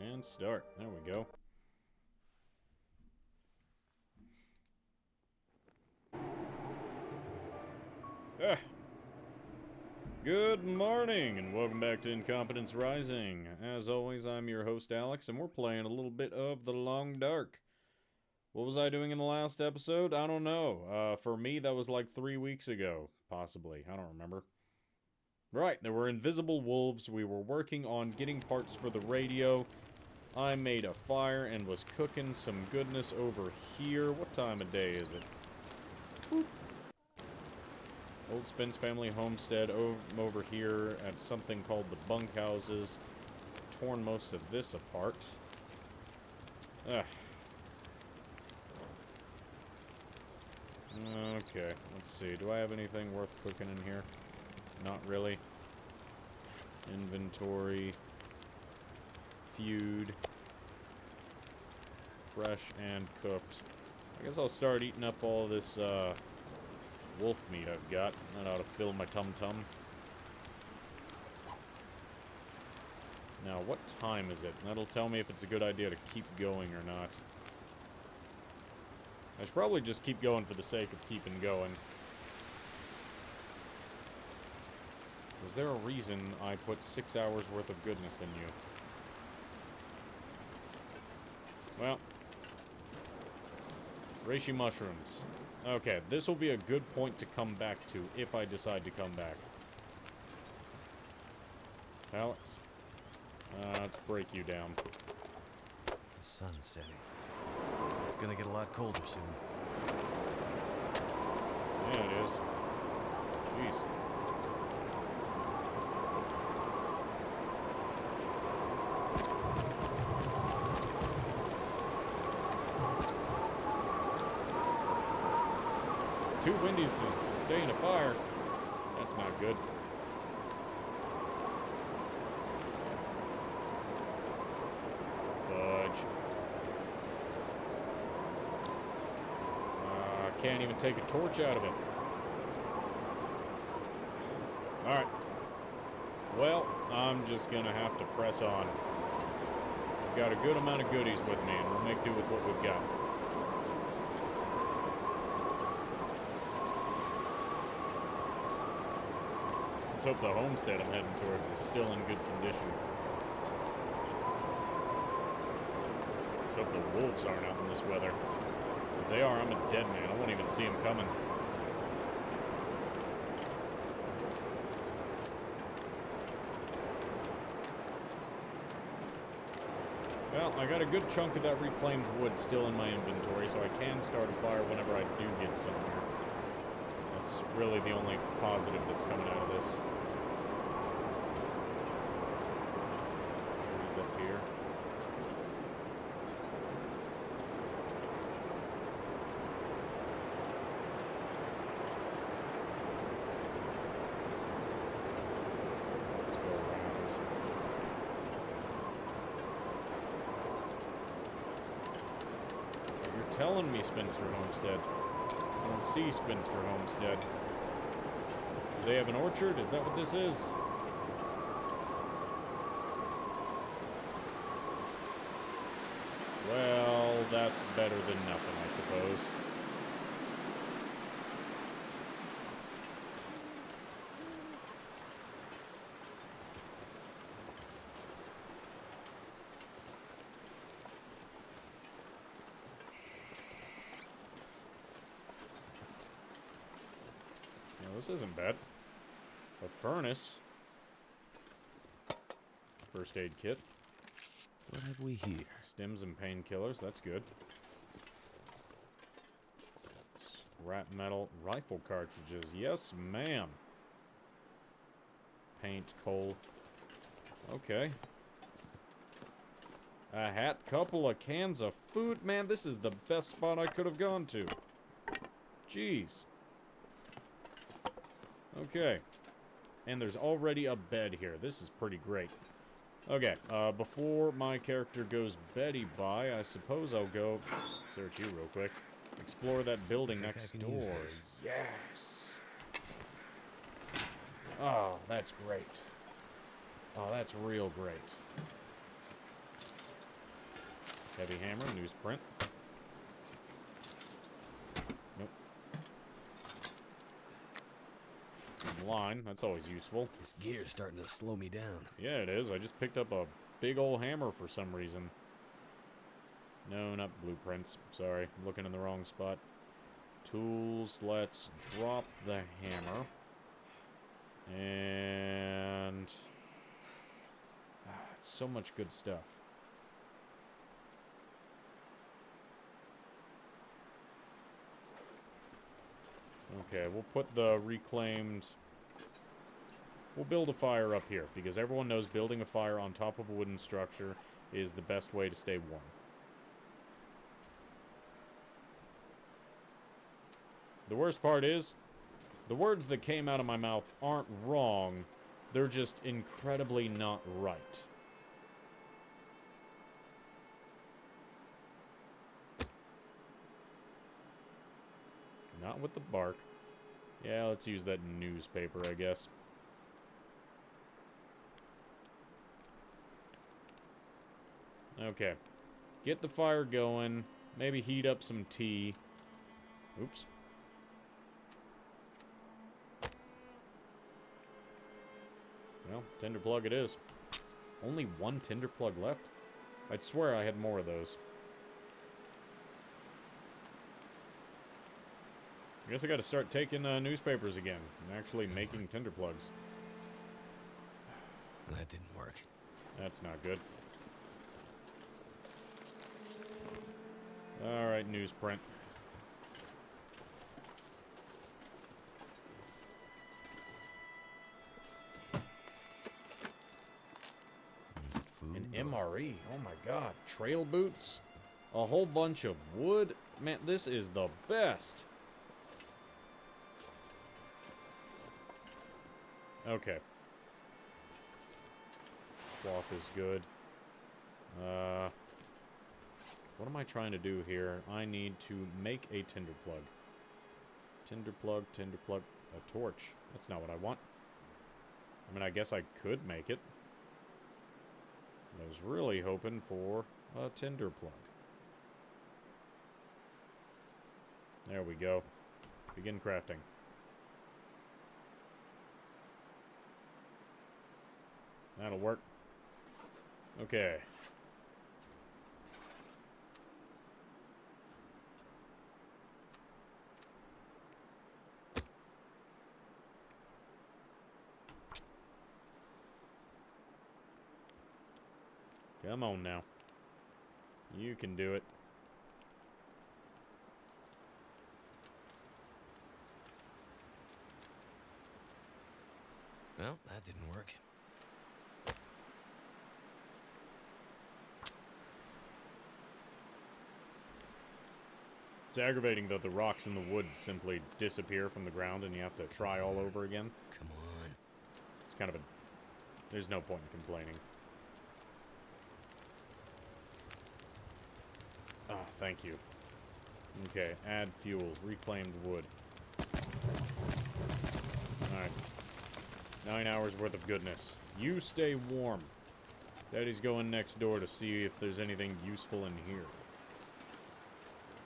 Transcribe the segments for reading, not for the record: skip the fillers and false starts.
And start. There we go. Good morning, and welcome back to Incompetence Rising. As always, I'm your host, Alex, and we're playing a little bit of The Long Dark. What was I doing in the last episode? I don't know. For me, that was like 3 weeks ago. Possibly. I don't remember. Right, there were invisible wolves. We were working on getting parts for the radio. I made a fire and was cooking some goodness over here. What time of day is it? Boop. Old Spence family homestead over here at something called the bunkhouses. Torn most of this apart. Ugh. Okay, let's see. Do I have anything worth cooking in here? Not really. Inventory. Feud. Fresh and cooked. I guess I'll start eating up all this, wolf meat I've got. That ought to fill my tum-tum. Now, what time is it? That'll tell me if it's a good idea to keep going or not. I should probably just keep going for the sake of keeping going. Was there a reason I put 6 hours worth of goodness in you? Well. Reishi mushrooms. Okay, this will be a good point to come back to, if I decide to come back. Pallets. Let's break you down. The sun's setting. It's gonna get a lot colder soon. Yeah, it is. Jeez. Too windy to stay in a fire. That's not good. Fudge. I can't even take a torch out of it. Alright. Well, I'm just gonna have to press on. We've got a good amount of goodies with me, and we'll make do with what we've got. Let's hope the homestead I'm heading towards is still in good condition. Let's hope the wolves aren't out in this weather. If they are, I'm a dead man. I won't even see them coming. Well, I got a good chunk of that reclaimed wood still in my inventory, so I can start a fire whenever I do get somewhere. That's really the only positive that's coming out of this. Trees up here. Let's go around. You're telling me, Spinster Homestead. I don't see Spinster Homestead. Do they have an orchard? Is that what this is? Well, that's better than nothing, I suppose. Well, this isn't bad. A furnace. First aid kit. What have we here? Stims and painkillers, that's good. Scrap metal rifle cartridges, yes ma'am. Paint, coal. Okay. A hat, couple of cans of food. Man, this is the best spot I could have gone to. Jeez. Okay. And there's already a bed here. This is pretty great. Okay, before my character goes Betty by, I suppose I'll go search you real quick. Explore that building next door. Yes! Oh, that's great. Oh, that's real great. Heavy hammer, newsprint. Nope. Some line, that's always useful. This gear's starting to slow me down. Yeah, it is. I just picked up a big old hammer for some reason. No, not blueprints. Sorry, I'm looking in the wrong spot. Tools, let's drop the hammer. And... it's so much good stuff. Okay, we'll put the reclaimed... We'll build a fire up here, because everyone knows building a fire on top of a wooden structure is the best way to stay warm. The worst part is, the words that came out of my mouth aren't wrong, they're just incredibly not right. Not with the bark. Yeah, let's use that newspaper, I guess. Okay. Get the fire going. Maybe heat up some tea. Oops. Well, tinder plug it is. Only one tinder plug left? I'd swear I had more of those. I guess I gotta start taking newspapers again and actually making tinder plugs. That didn't work. That's not good. Alright, newsprint. Is it food? An MRE. Oh my god. Trail boots. A whole bunch of wood. Man, this is the best. Okay. Cloth is good. What am I trying to do here? I need to make a tinder plug. Tinder plug, a torch. That's not what I want. I mean, I guess I could make it. I was really hoping for a tinder plug. There we go. Begin crafting. That'll work. Okay. Come on now. You can do it. Well, that didn't work. It's aggravating that the rocks in the wood simply disappear from the ground and you have to try all over again. Come on. It's kind of a... There's no point in complaining. Ah, thank you. Okay, add fuel. Reclaimed wood. Alright. 9 hours worth of goodness. You stay warm. Daddy's going next door to see if there's anything useful in here.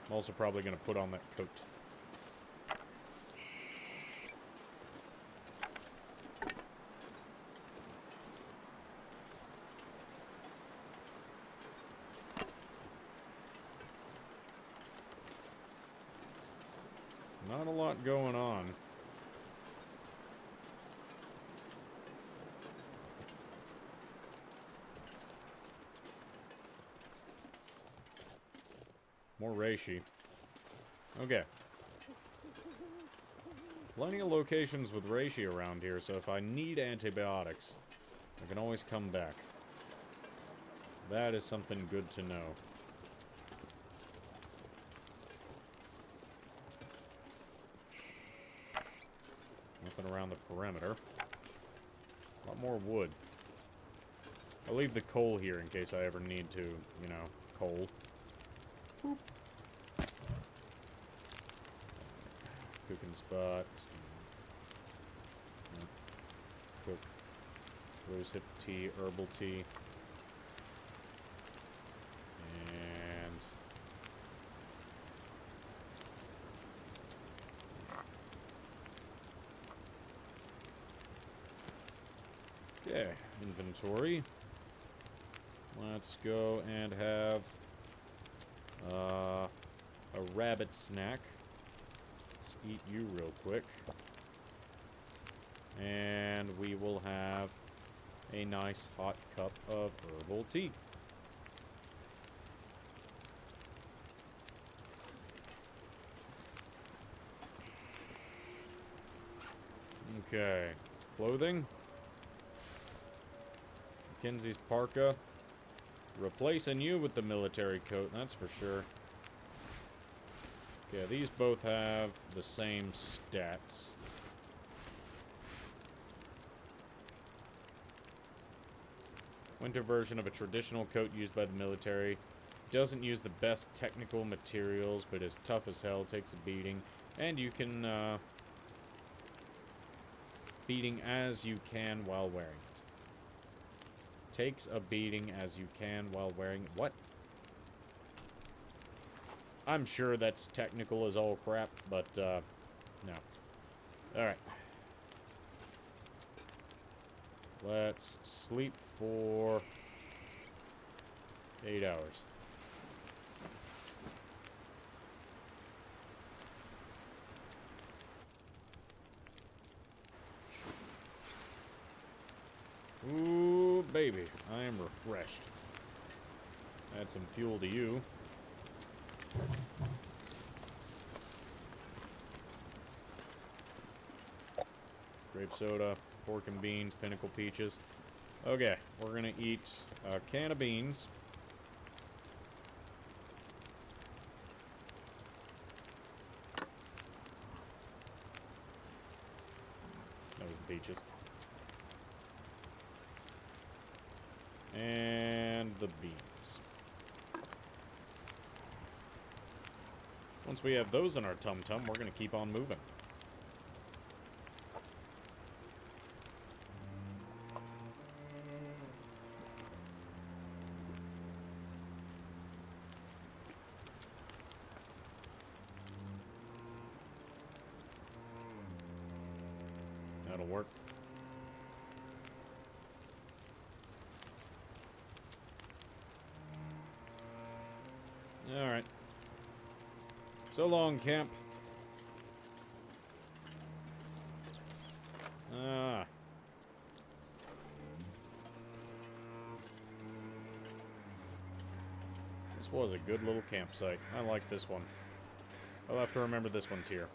I'm also probably going to put on that coat. Not a lot going on. More reishi. Okay. Plenty of locations with reishi around here, so if I need antibiotics, I can always come back. That is something good to know. Nothing around the perimeter. A lot more wood. I'll leave the coal here in case I ever need to, you know, coal. Boop. Cooking spot. Cook. Rose hip tea, herbal tea. Okay, inventory. Let's go and have a rabbit snack. Let's eat you real quick. And we will have a nice hot cup of herbal tea. Okay, clothing. Mackenzie's parka. Replacing you with the military coat, that's for sure. Okay, these both have the same stats. Winter version of a traditional coat used by the military. Doesn't use the best technical materials, but is tough as hell, takes a beating. And you can, beating as you can while wearing it. Takes a beating as you can while wearing... What? I'm sure that's technical as all crap, but, no. Alright. Let's sleep for 8 hours. Ooh, baby. I am refreshed. Add some fuel to you. Grape soda, pork and beans, Pinnacle peaches. Okay, we're gonna eat a can of beans. That was the peaches. And the beans. Once we have those in our tum-tum, we're gonna keep on moving. That'll work. Alright. So long, camp. Ah. This was a good little campsite. I like this one. I'll have to remember this one's here.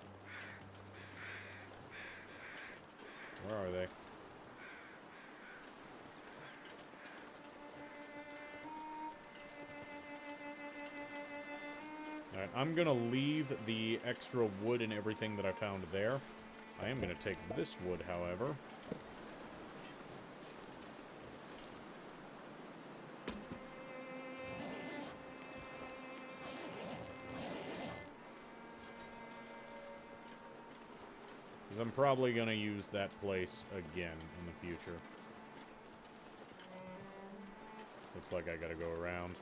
Where are they? Alright, I'm gonna leave the extra wood and everything that I found there. I am gonna take this wood, however. Because I'm probably gonna use that place again in the future. Looks like I gotta go around.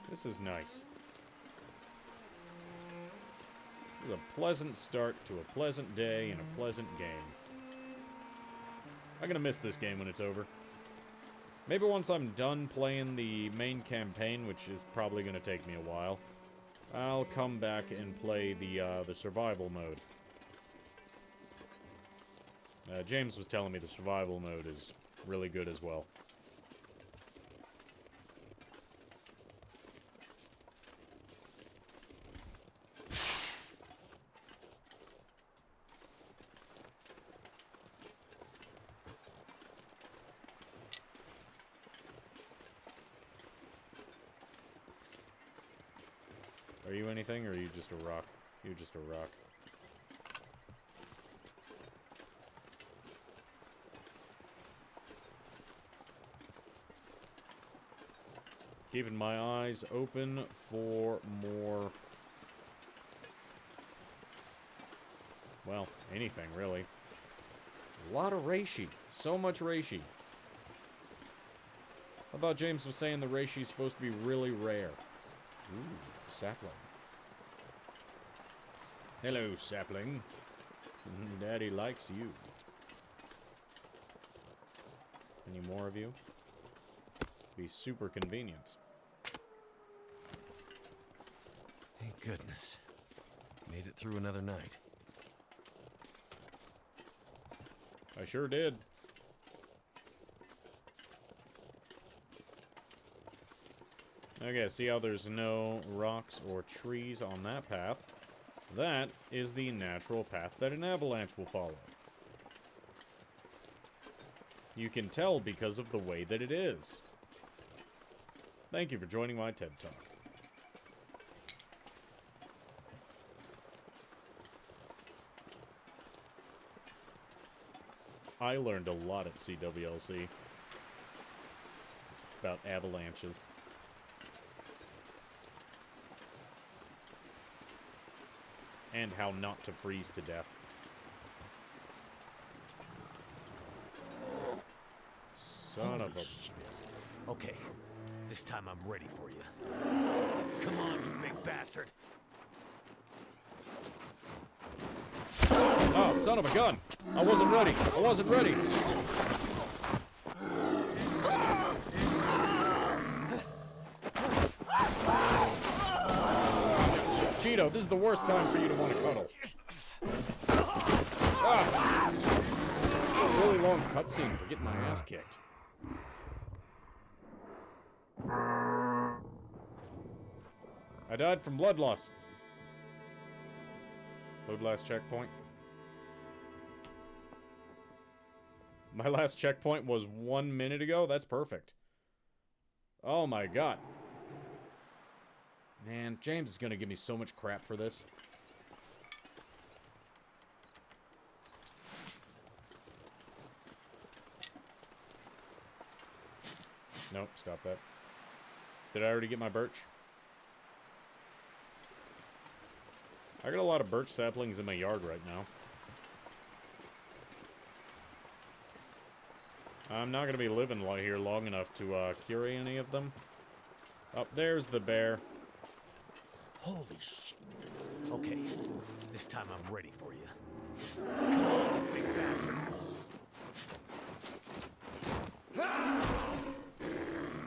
This is nice. This is a pleasant start to a pleasant day and a pleasant game. I'm gonna miss this game when it's over. Maybe once I'm done playing the main campaign, which is probably gonna take me a while, I'll come back and play the survival mode. James was telling me the survival mode is really good as well. Are you anything, or are you just a rock? You're just a rock. Keeping my eyes open for more... well, anything, really. A lot of reishi. So much reishi. How about James was saying the reishi is supposed to be really rare? Ooh, sapling. Hello, sapling. Daddy likes you. Any more of you? Be super convenient. Thank goodness. Made it through another night. I sure did. Okay, see how there's no rocks or trees on that path? That is the natural path that an avalanche will follow. You can tell because of the way that it is. Thank you for joining my TED Talk. I learned a lot at CWLC about avalanches. And how not to freeze to death. Son of a... Shit. Okay, this time I'm ready for you. Come on, you big bastard. Oh, son of a gun! I wasn't ready! I wasn't ready! Cheeto, this is the worst time for you to want to cuddle. Ah. A really long cutscene for getting my ass kicked. I died from blood loss. Load last checkpoint. My last checkpoint was 1 minute ago? That's perfect. Oh my god. Man, James is gonna give me so much crap for this. Nope, stop that. Did I already get my birch? I got a lot of birch saplings in my yard right now. I'm not gonna be living here long enough to cure any of them. Oh, there's the bear. Holy shit. Okay, this time I'm ready for you. Come on, you big bastard.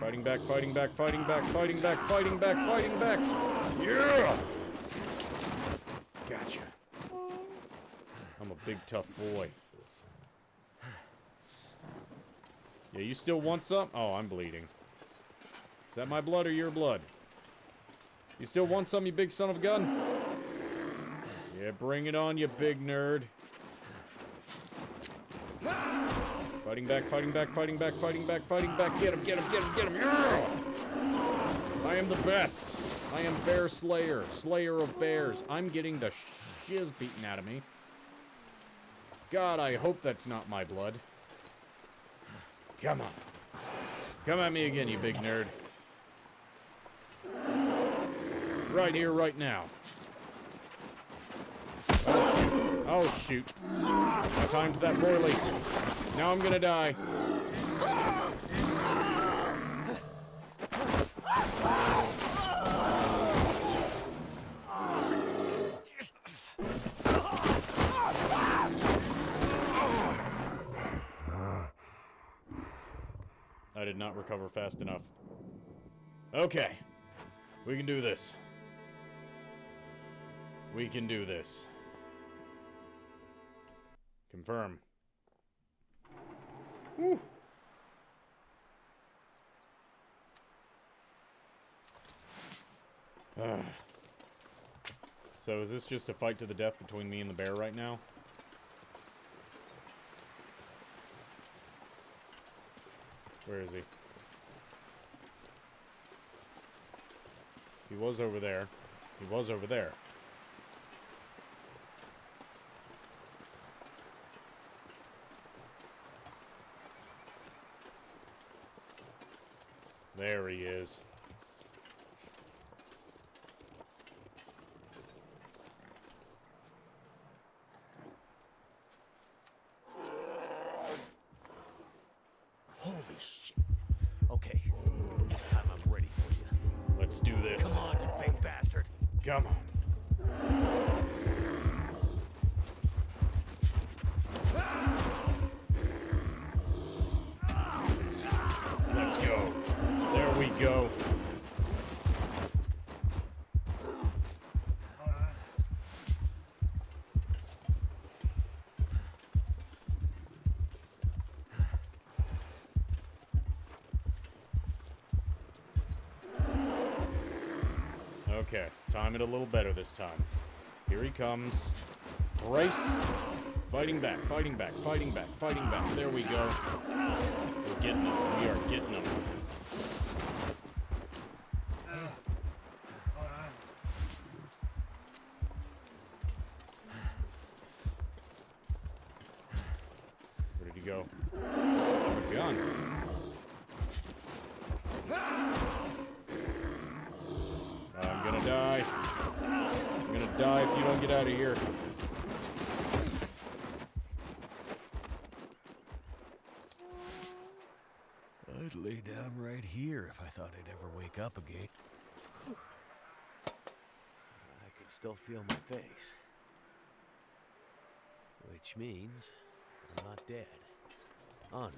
Fighting back, fighting back, fighting back, fighting back, fighting back, fighting back. Yeah! Gotcha. I'm a big tough boy. Yeah, you still want some? Oh, I'm bleeding. Is that my blood or your blood? You still want some, you big son of a gun? Yeah, bring it on, you big nerd. Fighting back, fighting back, fighting back, fighting back, fighting back. Get him, get him, get him, get him. Yeah! I am the best. I am Bear Slayer, slayer of bears. I'm getting the shiz beaten out of me. God, I hope that's not my blood. Come on. Come at me again, you big nerd. Right here, right now. Oh, shoot. I timed that poorly. Now I'm gonna die. I did not recover fast enough. Okay. We can do this. We can do this. Confirm. Woo. So is this just a fight to the death between me and the bear right now? Where is he? He was over there. He was over there. There he is. Holy shit. Okay, this time I'm ready for you. Let's do this. Come on, you big bastard. Come on. Okay, time it a little better this time. Here he comes. Brace. Fighting back, fighting back, fighting back, fighting back. There we go. We're getting them. We are getting them. Where did he go? Son of a gun. I'm gonna die. I'm gonna die if you don't get out of here. I'd lay down right here if I thought I'd ever wake up again. I can still feel my face. Which means I'm not dead. Onward.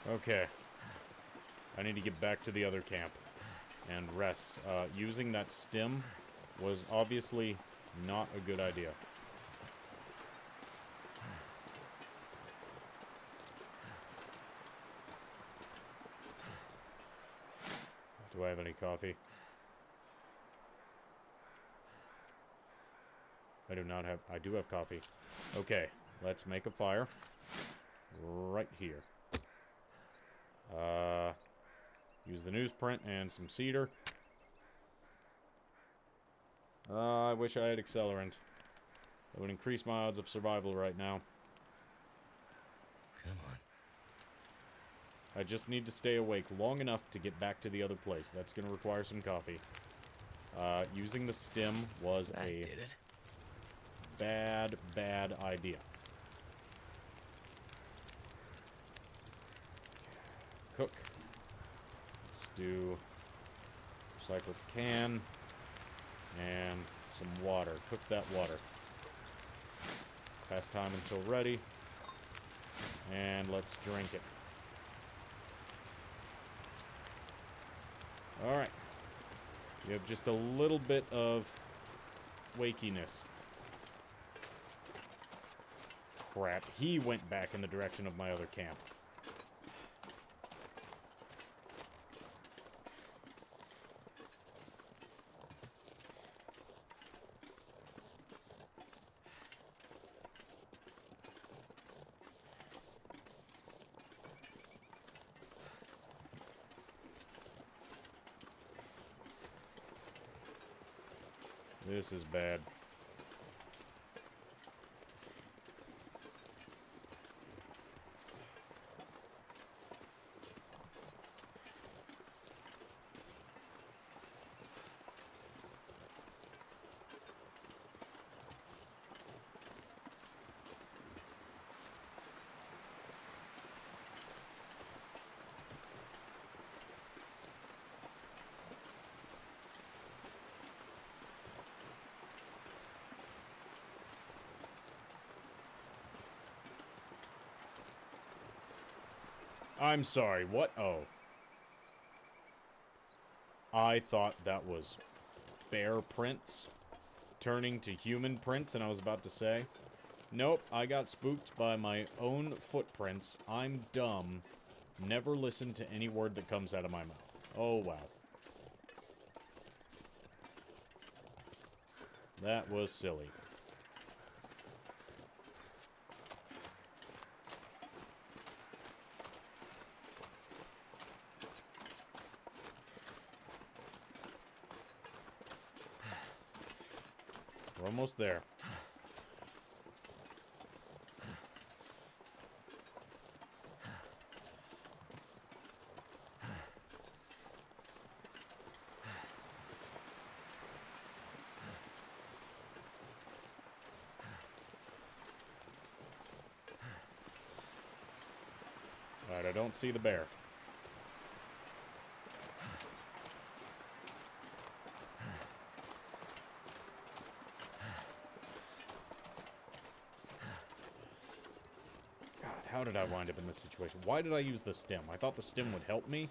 Okay. I need to get back to the other camp and rest. Using that stim was obviously not a good idea. Do I have any coffee? I do not have... I do have coffee. Okay, let's make a fire. Right here. Use the newsprint and some cedar. I wish I had accelerant. That would increase my odds of survival right now. Come on. I just need to stay awake long enough to get back to the other place. That's going to require some coffee. Using the stim was a bad idea. Cook. Let's do recycled can and some water. Cook that water. Pass time until ready. And let's drink it. Alright. You have just a little bit of wakiness. Crap. He went back in the direction of my other camp. This is bad. I'm sorry, what? Oh. I thought that was bear prints turning to human prints, and I was about to say, nope, I got spooked by my own footprints. I'm dumb. Never listen to any word that comes out of my mouth. Oh, wow. That was silly. We're almost there. Alright, I don't see the bear. God, how did I wind up in this situation? Why did I use the stem? I thought the stem would help me.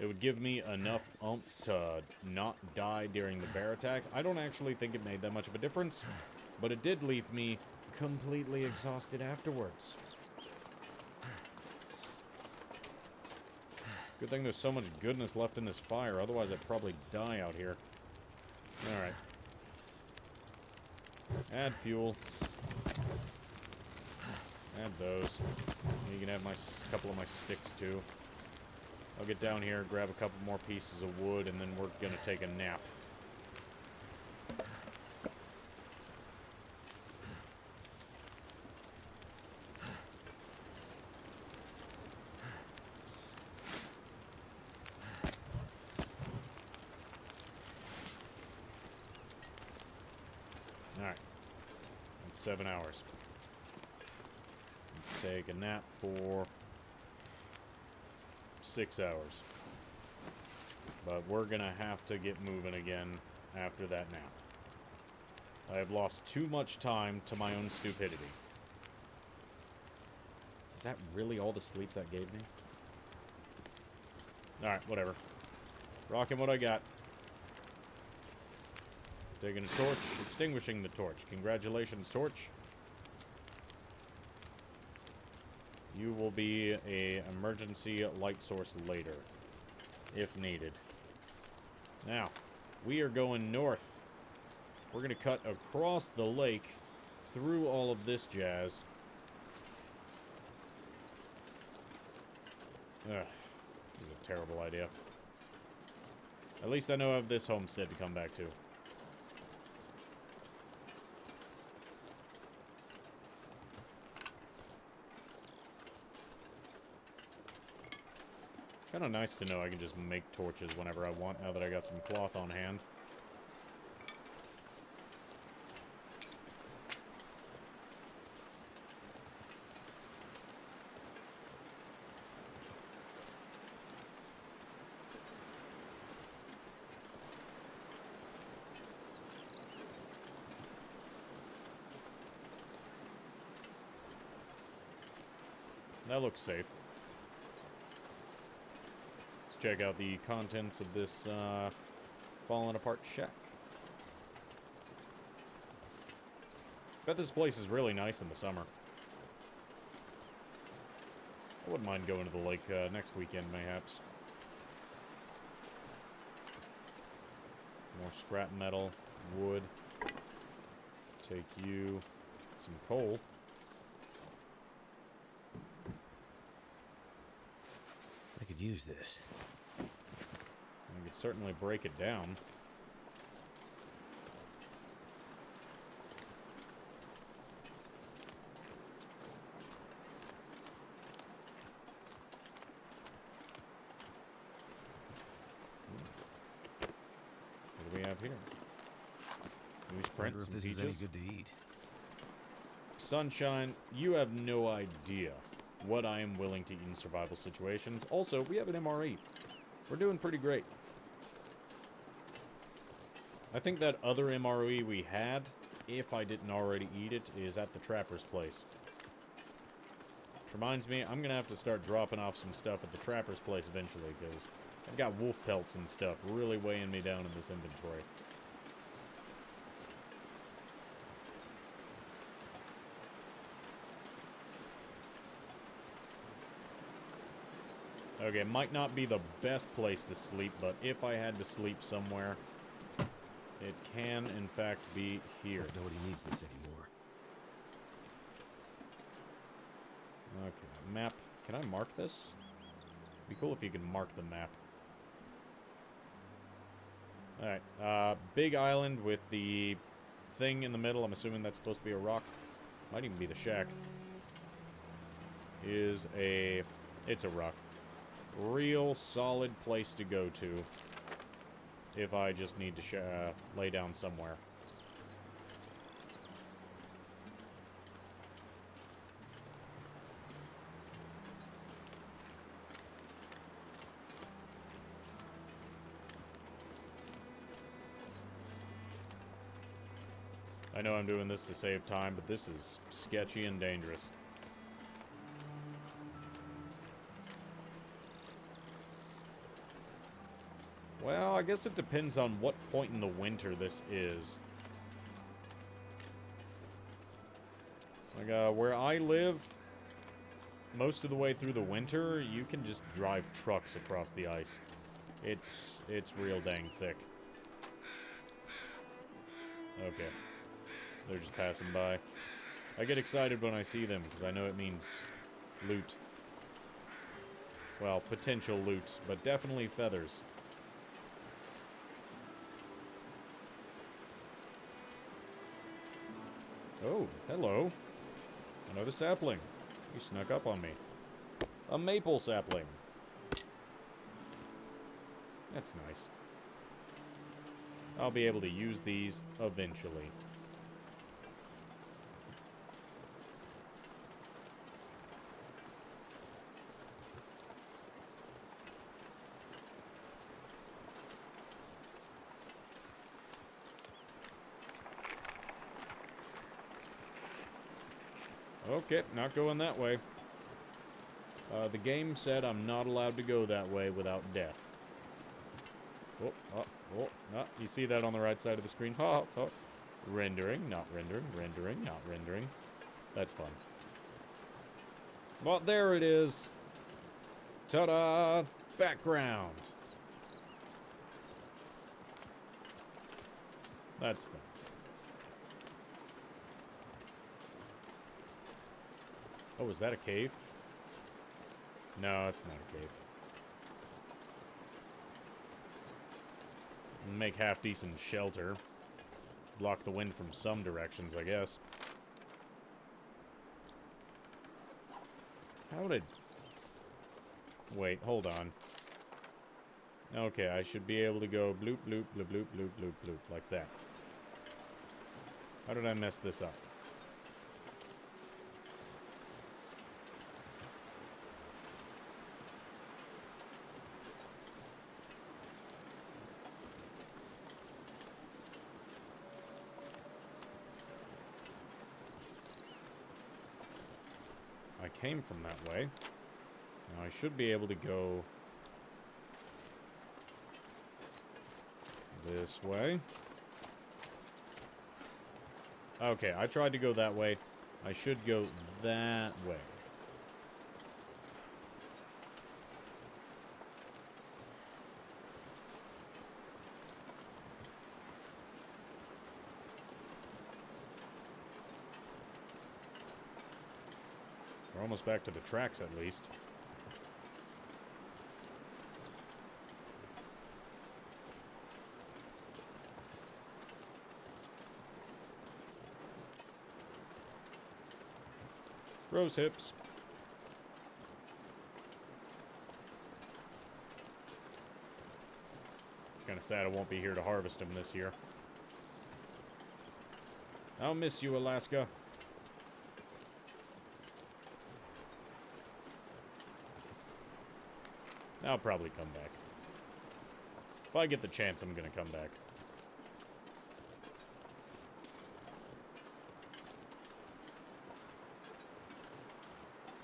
It would give me enough oomph to not die during the bear attack. I don't actually think it made that much of a difference, but it did leave me completely exhausted afterwards. Good thing there's so much goodness left in this fire, otherwise I'd probably die out here. Alright. Add fuel. Add those. You can have my couple of my sticks too. I'll get down here, grab a couple more pieces of wood, and then we're gonna take a nap. Alright. That's 7 hours. Let's take a nap for 6 hours. But we're gonna have to get moving again after that nap. I have lost too much time to my own stupidity. Is that really all the sleep that gave me? Alright, whatever. Rocking what I got. Taking a torch, extinguishing the torch. Congratulations, torch. You will be an emergency light source later, if needed. Now, we are going north. We're going to cut across the lake, through all of this jazz. Ugh, this is a terrible idea. At least I know I have this homestead to come back to. Kind of nice to know I can just make torches whenever I want, now that I got some cloth on hand. That looks safe. Check out the contents of this fallen apart shack. Bet this place is really nice in the summer. I wouldn't mind going to the lake next weekend, mayhaps. More scrap metal, wood. Take you some coal. I could use this. You could certainly break it down. What do we have here? Newsprint, Wonder if some this peaches. is any good to eat. Sunshine, you have no idea what I am willing to eat in survival situations. Also, we have an MRE. We're doing pretty great. I think that other MRE we had, if I didn't already eat it, is at the Trapper's place. Which reminds me, I'm going to have to start dropping off some stuff at the Trapper's place eventually, because I've got wolf pelts and stuff really weighing me down in this inventory. Okay, might not be the best place to sleep, but if I had to sleep somewhere, it can, in fact, be here. Nobody needs this anymore. Okay, map. Can I mark this? It'd be cool if you can mark the map. Alright, big island with the thing in the middle. I'm assuming that's supposed to be a rock. Might even be the shack. It's a rock. Real solid place to go to if I just need to lay down somewhere. I know I'm doing this to save time, but this is sketchy and dangerous. Well, I guess it depends on what point in the winter this is. Like, where I live, most of the way through the winter, you can just drive trucks across the ice. It's real dang thick. Okay. They're just passing by. I get excited when I see them, because I know it means loot. Well, potential loot, but definitely feathers. Oh, hello. Another sapling. You snuck up on me. A maple sapling. That's nice. I'll be able to use these eventually. Okay, not going that way. The game said I'm not allowed to go that way without death. No. You see that on the right side of the screen? Rendering, not rendering, rendering, not rendering. That's fun. Well, there it is. Ta-da! Background. That's fun. Oh, is that a cave? No, it's not a cave. Make half-decent shelter. Block the wind from some directions, I guess. How did... Wait, hold on. Okay, I should be able to go bloop, bloop, bloop, bloop, bloop, bloop, bloop, like that. How did I mess this up? I came from that way. Now I should be able to go this way. Okay, I tried to go that way. I should go that way. We're almost back to the tracks, at least. Rose hips. Kinda sad I won't be here to harvest them this year. I'll miss you, Alaska. I'll probably come back. If I get the chance, I'm gonna come back.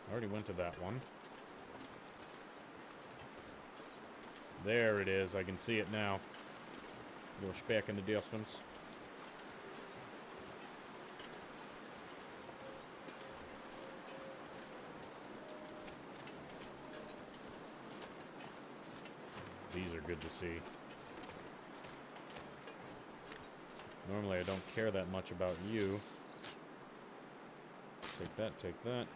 I already went to that one. There it is. I can see it now. Little speck in the distance. These are good to see. Normally I don't care that much about you. Take that, take that.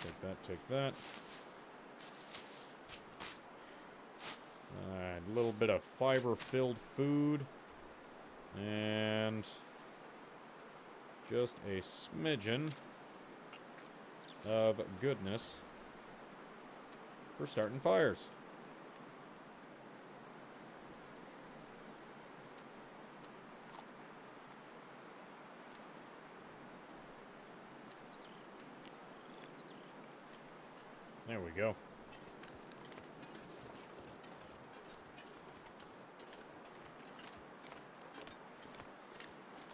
Take that, take that. Alright, a little bit of fiber-filled food. And just a smidgen of goodness for starting fires. There we go.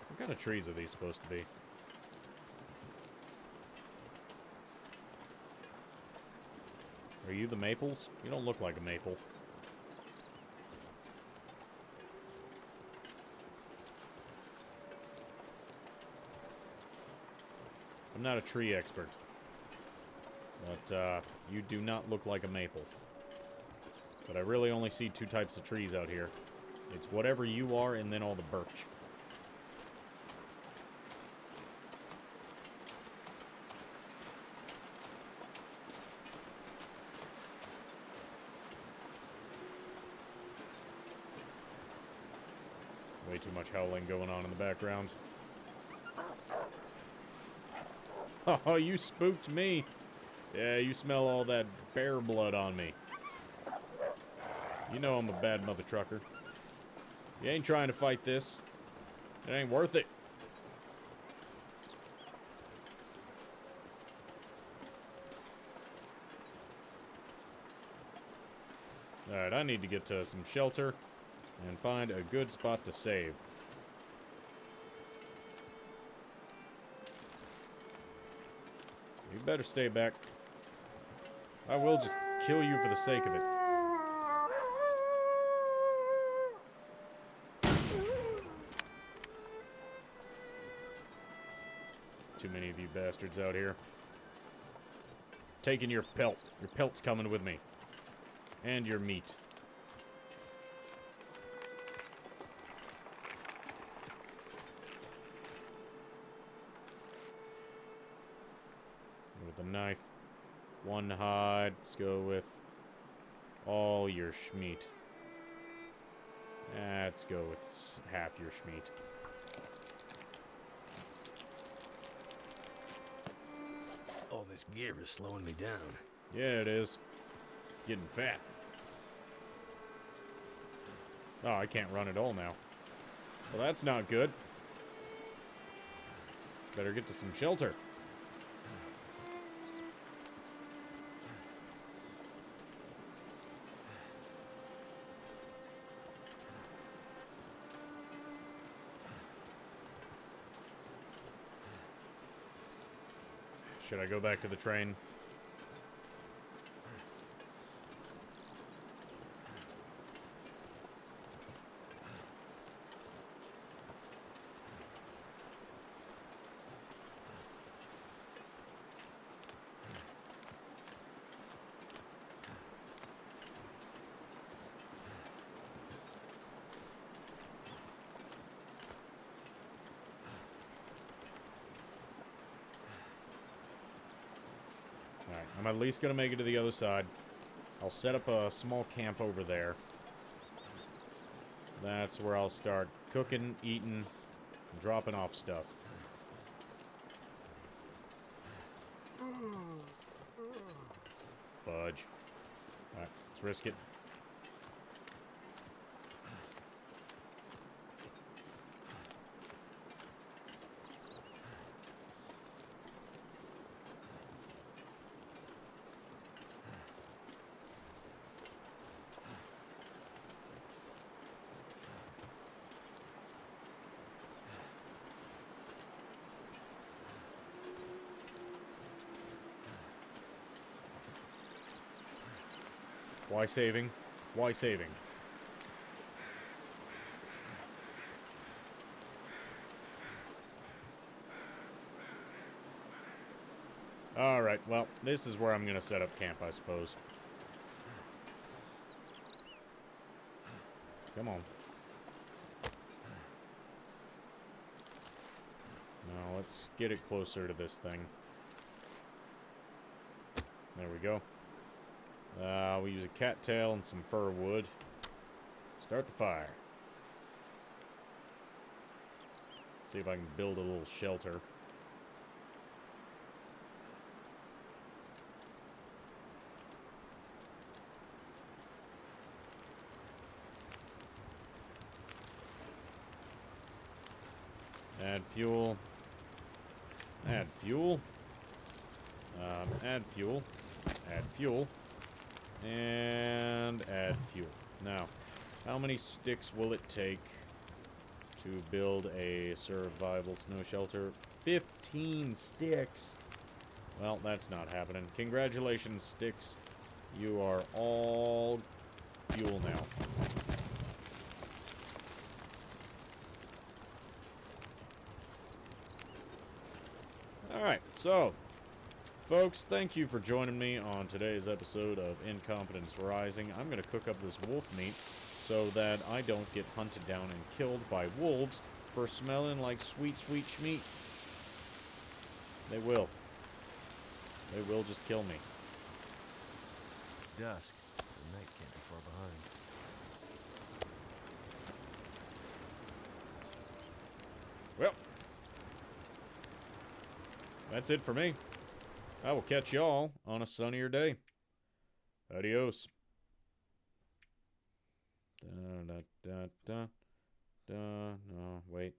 What kind of trees are these supposed to be? Are you the maples? You don't look like a maple. I'm not a tree expert. But, you do not look like a maple. But I really only see two types of trees out here. It's whatever you are, and then all the birch. Way too much howling going on in the background. Oh, you spooked me. Yeah, you smell all that bear blood on me. You know I'm a bad mother trucker. You ain't trying to fight this. It ain't worth it. Alright, I need to get to some shelter and find a good spot to save. You better stay back. I will just kill you for the sake of it. Too many of you bastards out here. Taking your pelt. Your pelt's coming with me. And your meat. With a knife. One hide. Let's go with all your schmeat. Let's go with half your schmeat. All this gear is slowing me down. Yeah, it is. Getting fat. Oh, I can't run at all now. Well, that's not good. Better get to some shelter. Should I go back to the train? Alright, I'm at least going to make it to the other side. I'll set up a small camp over there. That's where I'll start cooking, eating, and dropping off stuff. Fudge. Alright, let's risk it. Why saving? Why saving? Alright, well, this is where I'm going to set up camp, I suppose. Come on. Now, let's get it closer to this thing. There we go. We use a cattail and some fir wood. Start the fire. See if I can build a little shelter. Add fuel. Add fuel. Add fuel. Add fuel. And add fuel. Now, how many sticks will it take to build a survival snow shelter? 15 sticks. Well, that's not happening. Congratulations, sticks. You are all fuel now. Alright, so, folks, thank you for joining me on today's episode of Incompetence Rising. I'm going to cook up this wolf meat so that I don't get hunted down and killed by wolves for smelling like sweet, sweet meat. They will. They will just kill me. Dusk, so night can't be far behind. Well, that's it for me. I will catch y'all on a sunnier day. Adios. Da, da, da, da, da. No, wait.